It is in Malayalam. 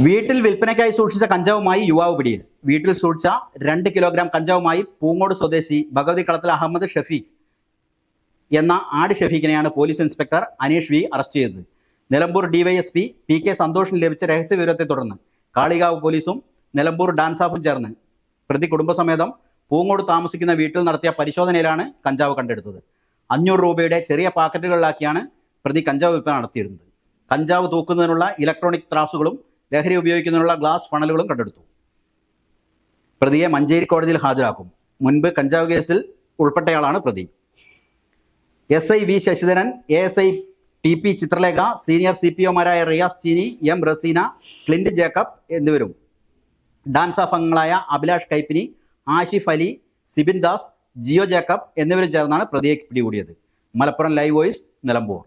വീട്ടിൽ വിൽപ്പനയ്ക്കായി സൂക്ഷിച്ച കഞ്ചാവുമായി യുവാവ് പിടിയിൽ. വീട്ടിൽ സൂക്ഷിച്ച 2 കിലോഗ്രാം കഞ്ചാവുമായി പൂങ്ങോട് സ്വദേശി ഭഗവതി കളത്തിൽ അഹമ്മദ് ഷഫീഖ് എന്ന ആട് ഷഫീഖിനെയാണ് police inspector Aneesh V arrest ചെയ്തത്. നിലമ്പൂർ ഡിവൈഎസ്പി PK സന്തോഷിന് ലഭിച്ച രഹസ്യ വിവരത്തെ തുടർന്ന് കാളികാവ് പോലീസും നിലമ്പൂർ ഡാൻസാഫും ചേർന്ന് പ്രതി കുടുംബസമേതം പൂങ്ങോട് താമസിക്കുന്ന വീട്ടിൽ നടത്തിയ പരിശോധനയിലാണ് കഞ്ചാവ് കണ്ടെടുത്തത്. 500 രൂപയുടെ ചെറിയ പാക്കറ്റുകളിലാക്കിയാണ് പ്രതി കഞ്ചാവ് വിൽപ്പന നടത്തിയിരുന്നത്. കഞ്ചാവ് തൂക്കുന്നതിനുള്ള ഇലക്ട്രോണിക് ത്രാസുകളും ലഹരി ഉപയോഗിക്കുന്നതിനുള്ള ഗ്ലാസ് ഫണലുകളും കണ്ടെടുത്തു. പ്രതിയെ മഞ്ചേരി കോടതിയിൽ ഹാജരാക്കും. മുൻപ് കഞ്ചാവ് കേസിൽ ഉൾപ്പെട്ടയാളാണ് പ്രതി. SI V Sasidharan, ASI TP Chitralekha, senior CPOമാരായ റിയാസ് ചീനി, M റസീന, ക്ലിന്റ് ജേക്കബ് എന്നിവരും ഡാൻസാഫ് അംഗങ്ങളായ അഭിലാഷ് കൈപ്പിനി, ആഷിഫ് അലി, സിബിൻ ദാസ്, ജിയോ ജേക്കബ് എന്നിവരും ചേർന്നാണ് പ്രതിയെ പിടികൂടിയത്. Malappuram live voice, Nilambur.